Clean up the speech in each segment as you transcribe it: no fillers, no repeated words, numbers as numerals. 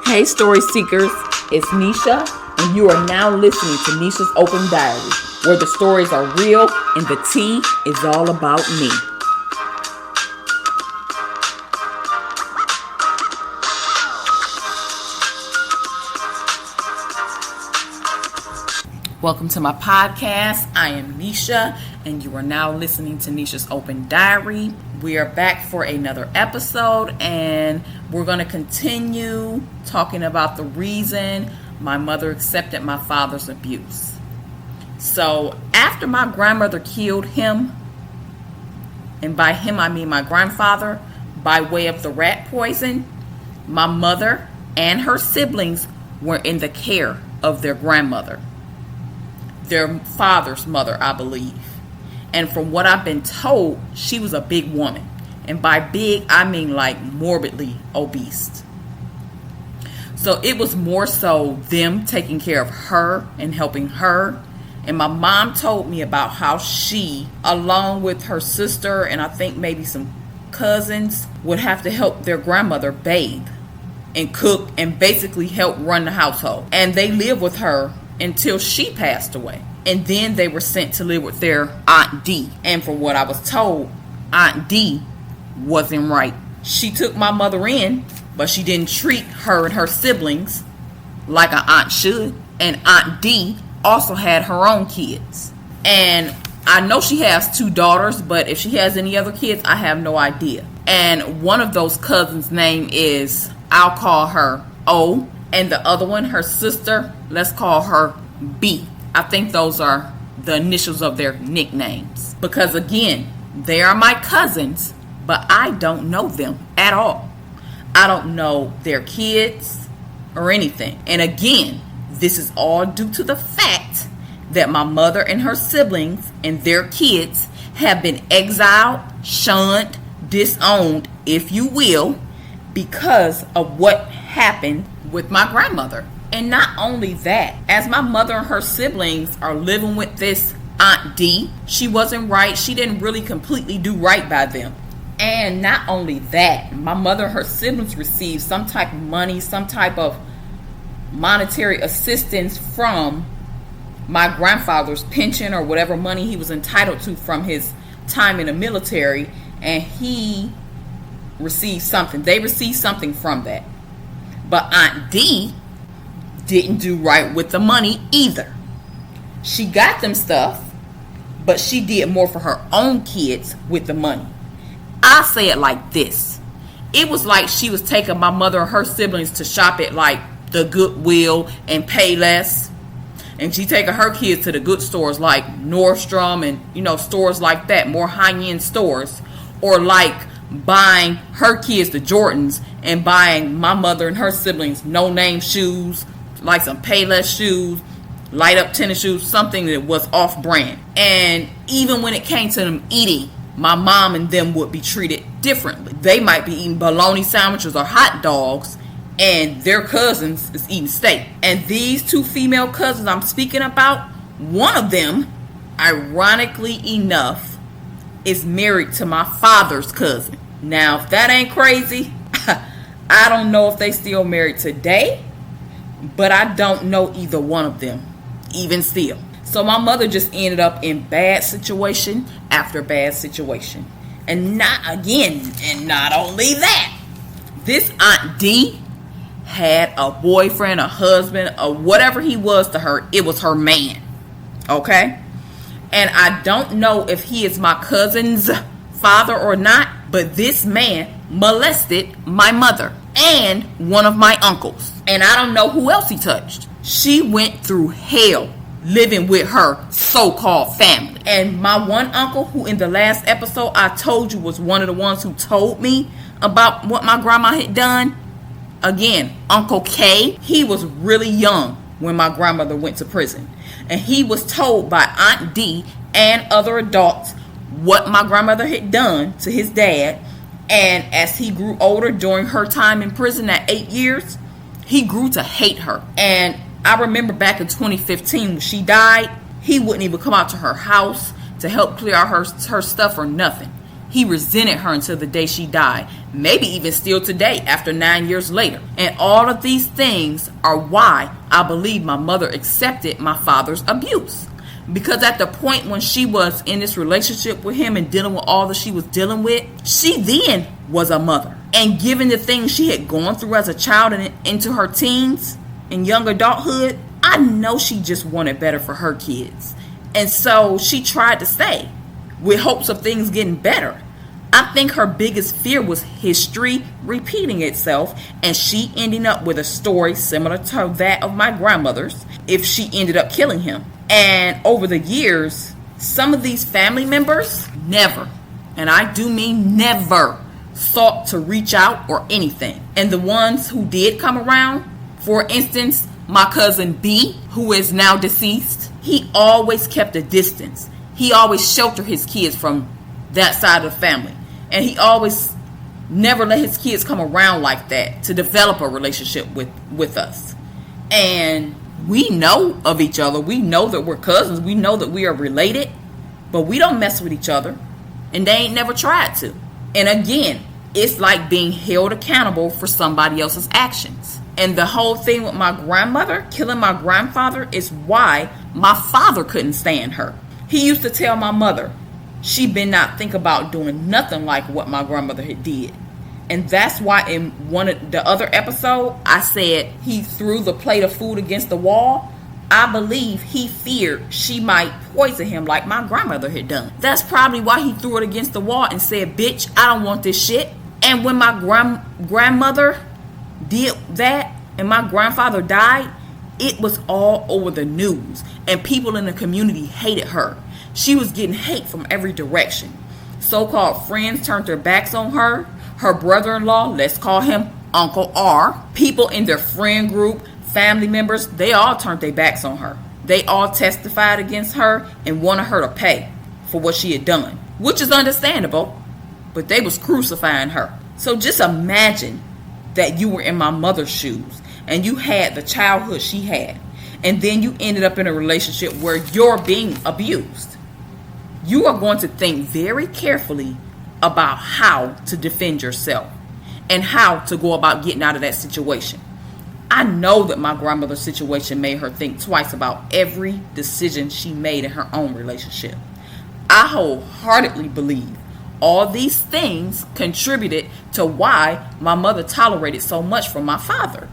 Hey Story Seekers, it's Nisha, and you are now listening to Nisha's Open Diary, where the stories are real and the tea is all about me. Welcome to my podcast. I am Nisha, and you are now listening to Nisha's Open Diary. We are back for another episode, and we're going to continue talking about the reason my mother accepted my father's abuse. So, after my grandmother killed him, and by him I mean my grandfather, by way of the rat poison, my mother and her siblings were in the care of their grandmother. Their father's mother, I believe. And from what I've been told, she was a big woman. And by big, I mean like morbidly obese. So it was more so them taking care of her and helping her. And my mom told me about how she, along with her sister and I think maybe some cousins, would have to help their grandmother bathe and cook and basically help run the household. And they lived with her until she passed away. And then they were sent to live with their Aunt D. And from what I was told, Aunt D wasn't right. She took my mother in, but she didn't treat her and her siblings like an aunt should. And Aunt D also had her own kids. And I know she has 2 daughters, but if she has any other kids, I have no idea. And one of those cousins' name is, I'll call her O. And the other one, her sister, let's call her B. I think those are the initials of their nicknames. Because again, they are my cousins, but I don't know them at all. I don't know their kids or anything. And again, this is all due to the fact that my mother and her siblings and their kids have been exiled, shunned, disowned, if you will, because of what happened with my grandmother. And not only that, as my mother and her siblings are living with this Aunt D, she wasn't right. She didn't really completely do right by them. And not only that, my mother and her siblings received some type of money, some type of monetary assistance from my grandfather's pension or whatever money he was entitled to from his time in the military. And he received something. They received something from that. But Aunt D didn't do right with the money either. She got them stuff, but she did more for her own kids with the money. I say it like this. It was like she was taking my mother and her siblings to shop at like the Goodwill and Payless. And she taking her kids to the good stores like Nordstrom and, stores like that, more high-end stores. Or like buying her kids the Jordans and buying my mother and her siblings no-name shoes, like some Payless shoes, light-up tennis shoes, something that was off-brand. And even when it came to them eating, my mom and them would be treated differently. They might be eating bologna sandwiches or hot dogs, and their cousins is eating steak. And these 2 female cousins I'm speaking about, one of them, ironically enough, is married to my father's cousin. Now, if that ain't crazy, I don't know if they still married today, but I don't know either one of them, even still. So my mother just ended up in bad situation after bad situation. And not only that, this Aunt D had a boyfriend, a husband, or whatever he was to her. It was her man. Okay? And I don't know if he is my cousin's father or not, but this man molested my mother and one of my uncles. And I don't know who else he touched. She went through hell living with her so-called family. And my one uncle, who in the last episode I told you was one of the ones who told me about what my grandma had done. Again, Uncle K, he was really young when my grandmother went to prison. And he was told by Aunt D and other adults what my grandmother had done to his dad. And as he grew older during her time in prison at 8 years, he grew to hate her. And I remember back in 2015 when she died, he wouldn't even come out to her house to help clear out her stuff or nothing. He resented her until the day she died, maybe even still today after 9 years later. And all of these things are why I believe my mother accepted my father's abuse. Because at the point when she was in this relationship with him and dealing with all that she was dealing with, she then was a mother. And given the things she had gone through as a child and into her teens and young adulthood, I know she just wanted better for her kids. And so she tried to stay with hopes of things getting better. I think her biggest fear was history repeating itself and she ending up with a story similar to that of my grandmother's if she ended up killing him. And over the years, some of these family members never, and I do mean never, sought to reach out or anything. And the ones who did come around, for instance, my cousin B, who is now deceased, he always kept a distance. He always sheltered his kids from that side of the family. And he always never let his kids come around like that to develop a relationship with us. And we know of each other. We know that we're cousins. We know that we are related. But we don't mess with each other. And they ain't never tried to. And again, it's like being held accountable for somebody else's actions. And the whole thing with my grandmother killing my grandfather is why my father couldn't stand her. He used to tell my mother she better not think about doing nothing like what my grandmother had did. And that's why in one of the other episode, I said he threw the plate of food against the wall. I believe he feared she might poison him like my grandmother had done. That's probably why he threw it against the wall and said, bitch, I don't want this shit. And when my grandmother did that and my grandfather died, it was all over the news. And people in the community hated her. She was getting hate from every direction. So-called friends turned their backs on her. Her brother-in-law, let's call him Uncle R. People in their friend group, family members, they all turned their backs on her. They all testified against her and wanted her to pay for what she had done, which is understandable, but they was crucifying her. So just imagine that you were in my mother's shoes and you had the childhood she had, and then you ended up in a relationship where you're being abused. You are going to think very carefully about how to defend yourself and how to go about getting out of that situation. I know that my grandmother's situation made her think twice about every decision she made in her own relationship. I wholeheartedly believe all these things contributed to why my mother tolerated so much from my father.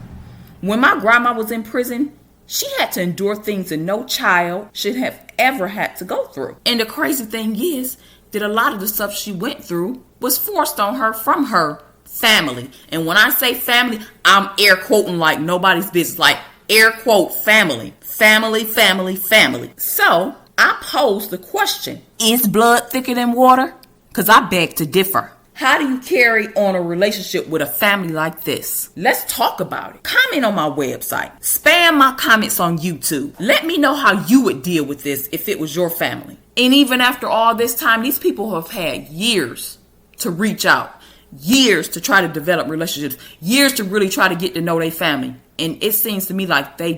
When my grandma was in prison, she had to endure things that no child should have ever had to go through. And the crazy thing is that a lot of the stuff she went through was forced on her from her family. And when I say family, I'm air quoting like nobody's business, like air quote family. Family, family, family. So I pose the question, is blood thicker than water? Because I beg to differ. How do you carry on a relationship with a family like this? Let's talk about it. Comment on my website. Spam my comments on YouTube. Let me know how you would deal with this if it was your family. And even after all this time, these people have had years to reach out, years to try to develop relationships, years to really try to get to know their family. And it seems to me like they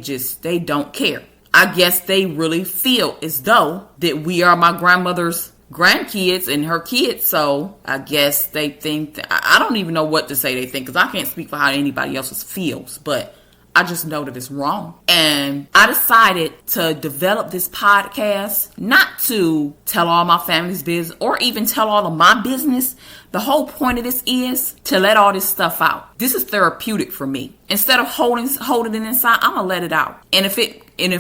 don't care. I guess they really feel as though that we are my grandmother's grandkids and her kids, so I guess they think I don't even know what to say they think, because I can't speak for how anybody else feels, but I just know that it's wrong. And I decided to develop this podcast not to tell all my family's business or even tell all of my business. The whole point of this is to let all this stuff out. This is therapeutic for me. Instead of holding it inside, I'm gonna let it out. And if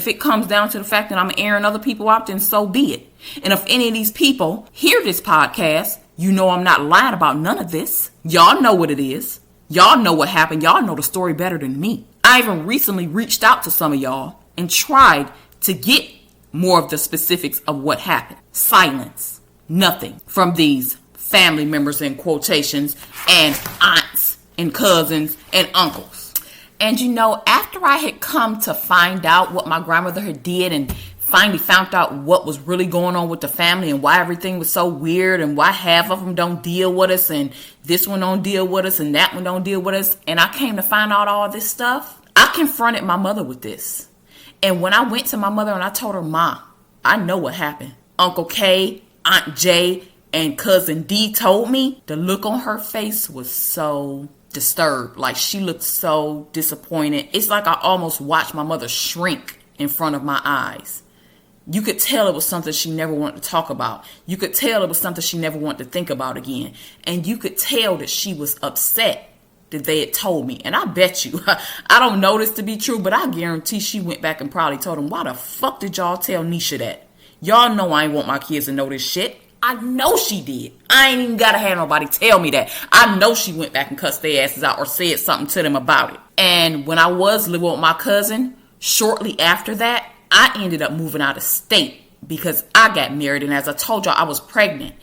it comes down to the fact that I'm airing other people out, then so be it. And if any of these people hear this podcast, you know I'm not lying about none of this. Y'all know what it is. Y'all know what happened. Y'all know the story better than me. I even recently reached out to some of y'all and tried to get more of the specifics of what happened. Silence. Nothing from these family members in quotations and aunts and cousins and uncles. And you know, after I had come to find out what my grandmother had did and finally found out what was really going on with the family and why everything was so weird and why half of them don't deal with us and this one don't deal with us and that one don't deal with us, and I came to find out all this stuff, I confronted my mother with this. And when I went to my mother and I told her, Ma, I know what happened. Uncle K, Aunt J, and cousin D told me, the look on her face was so disturbed. Like, she looked so disappointed. It's like I almost watched my mother shrink in front of my eyes. You could tell it was something she never wanted to talk about. You could tell it was something she never wanted to think about again. And you could tell that she was upset that they had told me. And I bet you, I don't know this to be true, but I guarantee she went back and probably told them, why the fuck did y'all tell Nisha that? Y'all know I ain't want my kids to know this shit. I know she did. I ain't even gotta have nobody tell me that. I know she went back and cussed their asses out or said something to them about it. And when I was living with my cousin, shortly after that, I ended up moving out of state because I got married. And as I told y'all, I was pregnant.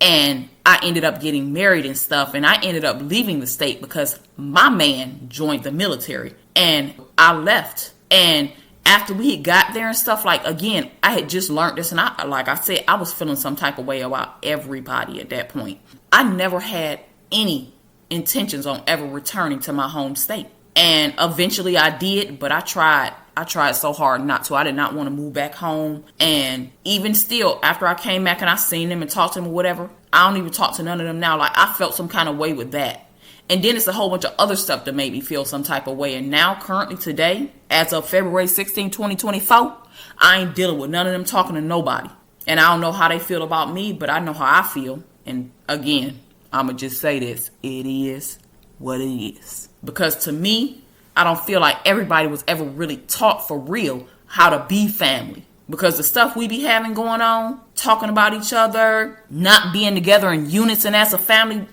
And I ended up getting married and stuff. And I ended up leaving the state because my man joined the military. And I left. And after we had got there and stuff, like, again, I had just learned this. And like I said, I was feeling some type of way about everybody at that point. I never had any intentions on ever returning to my home state. And eventually I did, but I tried so hard not to. I did not want to move back home. And even still, after I came back and I seen them and talked to them or whatever, I don't even talk to none of them now. Like, I felt some kind of way with that. And then it's a whole bunch of other stuff that made me feel some type of way. And now, currently today, as of February 16, 2024, I ain't dealing with none of them talking to nobody. And I don't know how they feel about me, but I know how I feel. And again, I'm going to just say this. It is what it is. Because to me, I don't feel like everybody was ever really taught for real how to be family. Because the stuff we be having going on, talking about each other, not being together in unison as a family,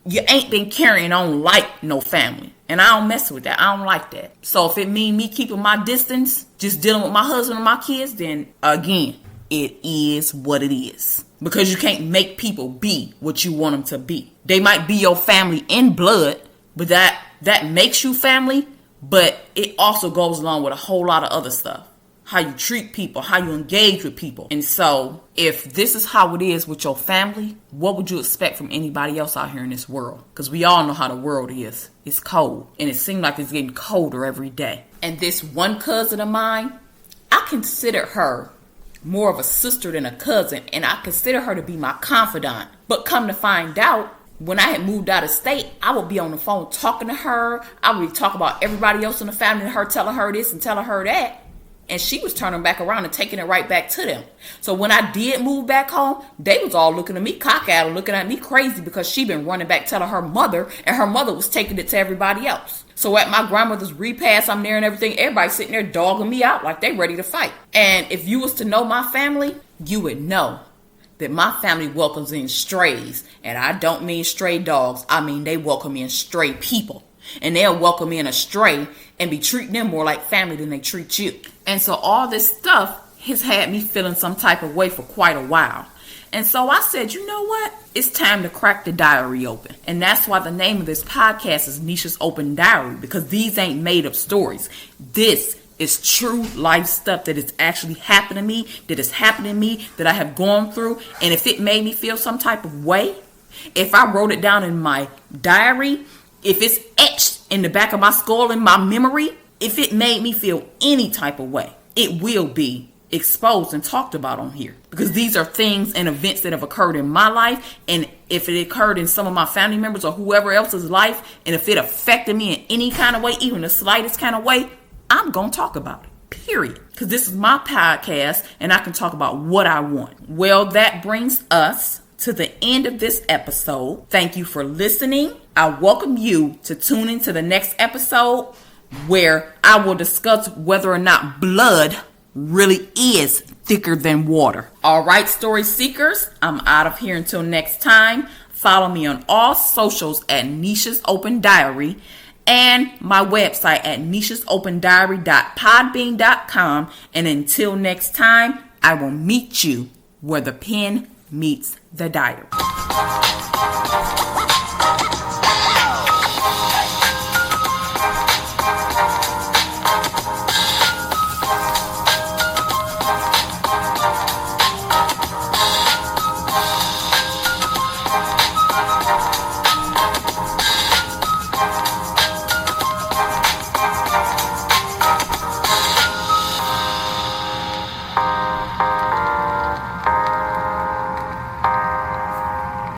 you ain't been carrying on like no family. And I don't mess with that. I don't like that. So if it mean me keeping my distance, just dealing with my husband and my kids, then again, it is what it is. Because you can't make people be what you want them to be. They might be your family in blood, but that makes you family. But it also goes along with a whole lot of other stuff. How you treat people, how you engage with people. And so, if this is how it is with your family, what would you expect from anybody else out here in this world? Because we all know how the world is. It's cold. And it seems like it's getting colder every day. And this one cousin of mine, I consider her more of a sister than a cousin. And I consider her to be my confidant. But come to find out, when I had moved out of state, I would be on the phone talking to her. I would be talking about everybody else in the family and her telling her this and telling her that. And she was turning back around and taking it right back to them. So when I did move back home, they was all looking at me cock-eyed, looking at me crazy because she been running back telling her mother, and her mother was taking it to everybody else. So at my grandmother's repast, I'm there and everything, everybody sitting there dogging me out like they ready to fight. And if you was to know my family, you would know that my family welcomes in strays. And I don't mean stray dogs. I mean they welcome in stray people. And they'll welcome in a stray and be treating them more like family than they treat you. And so all this stuff has had me feeling some type of way for quite a while. And so I said, you know what? It's time to crack the diary open. And that's why the name of this podcast is Nisha's Open Diary. Because these ain't made up stories. This is true life stuff that is actually happening to me, that is happening to me, that I have gone through. And if it made me feel some type of way, if I wrote it down in my diary, if it's etched in the back of my skull in my memory, if it made me feel any type of way, it will be exposed and talked about on here. Because these are things and events that have occurred in my life. And if it occurred in some of my family members or whoever else's life, and if it affected me in any kind of way, even the slightest kind of way, I'm going to talk about it. Period. Because this is my podcast and I can talk about what I want. Well, that brings us to the end of this episode. Thank you for listening. I welcome you to tune into the next episode where I will discuss whether or not blood really is thicker than water. All right, story seekers, I'm out of here until next time. Follow me on all socials at Nisha's Open Diary and my website at nishasOpenDiary.podbean.com. And until next time, I will meet you where the pen meets the diary.